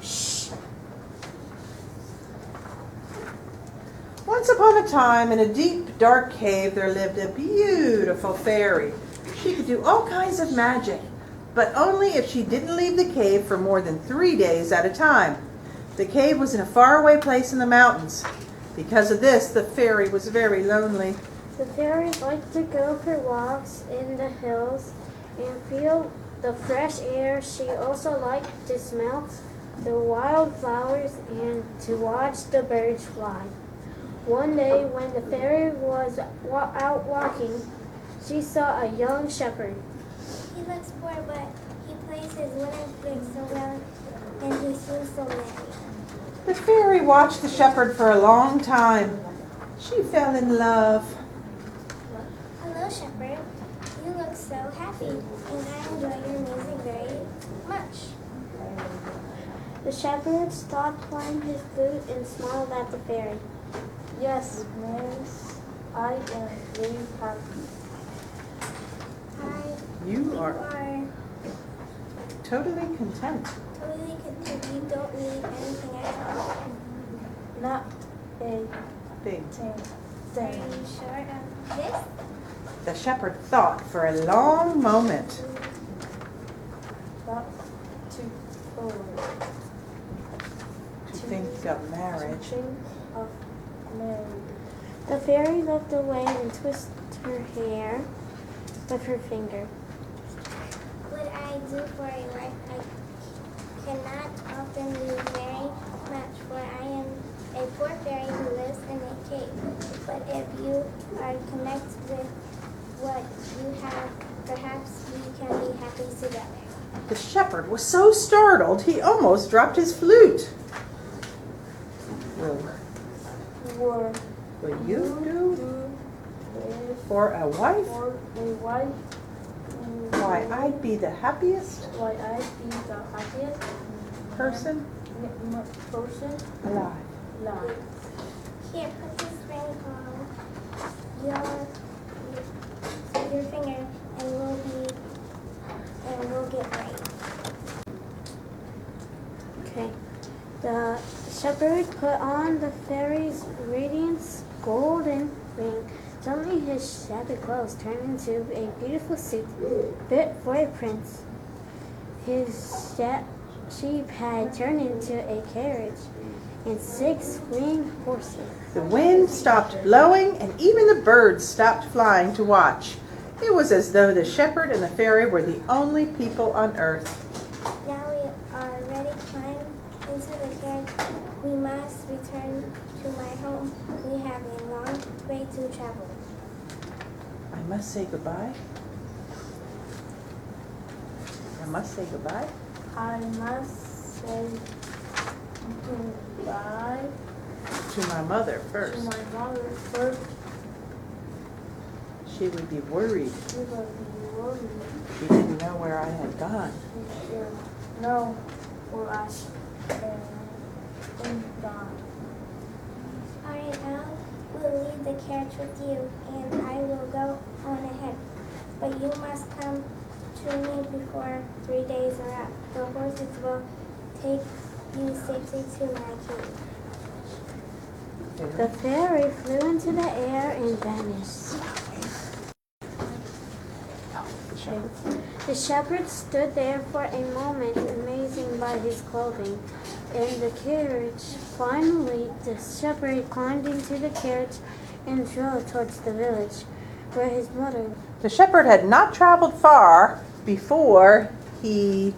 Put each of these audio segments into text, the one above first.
Shh. Once upon a time, in a deep, dark cave, there lived a beautiful fairy. She could do all kinds of magic, but only if she didn't leave the cave for more than 3 days at a time. The cave was in a faraway place in the mountains. Because of this, the fairy was very lonely. The fairy liked to go for walks in the hills and feel the fresh air. She also liked to smell the wildflowers and to watch the birds fly. One day, when the fairy was out walking, she saw a young shepherd. He looks poor, but he plays his wooden flute so well, and he seems so merry. The fairy watched the shepherd for a long time. She fell in love. Hello, shepherd. You look so happy, and I enjoy your music very much. The shepherd stopped playing his flute and smiled at the fairy. Yes, miss, I am very happy. You are are totally content. totally content. You don't need anything at all. Not a Big. Are you sure of this? The shepherd thought for a long moment. Not too old. To think of marriage. Think of marriage. The fairy looked away and twisted her hair with her finger. What I do for a wife, I cannot often be very much, for I am a poor fairy who lives in a cave. But if you are connected with what you have, perhaps we can be happy together. The shepherd was so startled he almost dropped his flute. What Will you do this for a wife? for a wife? Why, I'd be the happiest Why I be the happiest person person alive. alive. Here, put this ring on your finger, and we'll get right. Okay. The shepherd put on the fairy's radiant golden ring. Suddenly his shabby clothes turned into a beautiful suit fit for a prince. His sheep had turned into a carriage and 6 winged horses. The wind stopped blowing and even the birds stopped flying to watch. It was as though the shepherd and the fairy were the only people on earth. Now we are ready to climb into the carriage. We must return to my home. We have a long way to travel. I must say goodbye. I must say goodbye. I must say goodbye To my mother to first. my mother first. She would be worried. She will be worried. She didn't know where I had gone. She should know where I am gone. All right, I will leave the carriage with you, and I will go on ahead. But you must come to me before 3 days are up. The horses will take you safely to my cave. The fairy flew into the air and vanished. The shepherd stood there for a moment, amazed by his clothing and the carriage. Finally, the shepherd climbed into the carriage and drove towards the village where his mother. The shepherd had not traveled far before he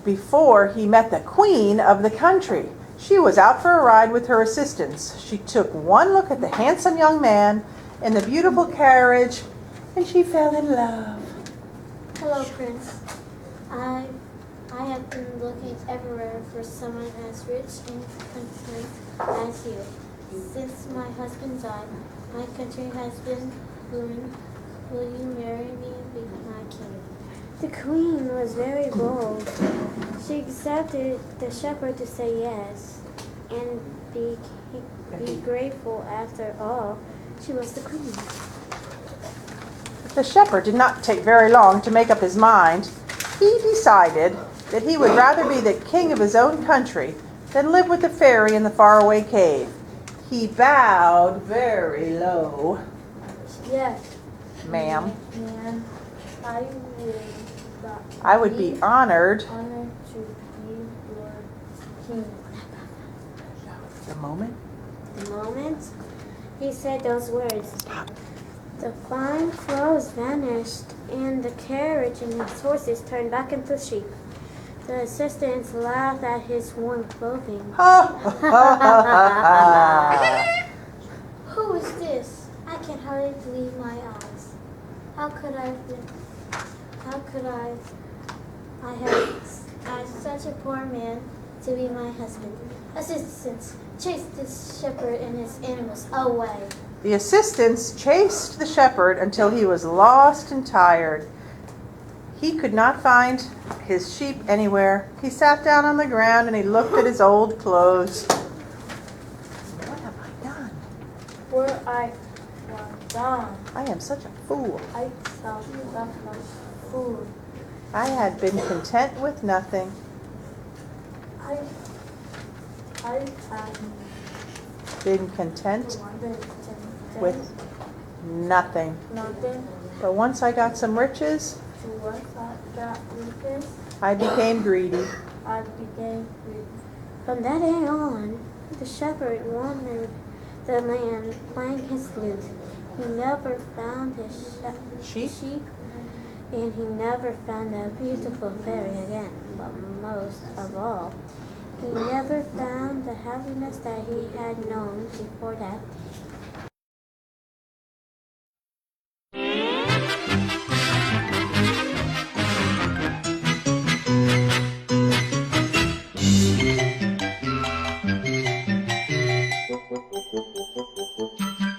met the queen of the country. She was out for a ride with her assistants. She took one look at the handsome young man in the beautiful carriage, and she fell in love. Hello, Prince. I have been looking everywhere for someone as rich and content as you. Since my husband died, my country has been booming. Will you marry me and be my king? The queen was very bold. She accepted the shepherd to say yes and be grateful. After all, she was the queen. The shepherd did not take very long to make up his mind. He decided that he would rather be the king of his own country than live with the fairy in the faraway cave. He bowed very low. Yes, Ma'am, and I I would be honored. honored to be your king. The moment. The moment he said those words, the fine clothes vanished, and the carriage and his horses turned back into sheep. The assistants laughed at his worn clothing. Who is this? I can hardly believe my eyes. How could I have asked such a poor man to be my husband? Assistants, chase this shepherd and his animals away. The assistants chased the shepherd until he was lost and tired. He could not find his sheep anywhere. He sat down on the ground and he looked at his old clothes. What have I done? Where I was done, I am such a fool. I saw that much food. I had been content with nothing. I had Been content been with nothing. nothing But once I got some riches, to what I got with this. I became greedy. I began with From that day on, the shepherd wandered the land playing his flute. He never found his Sheep? and he never found a beautiful fairy again. But most of all, he never found the happiness that he had known before that. Thank you.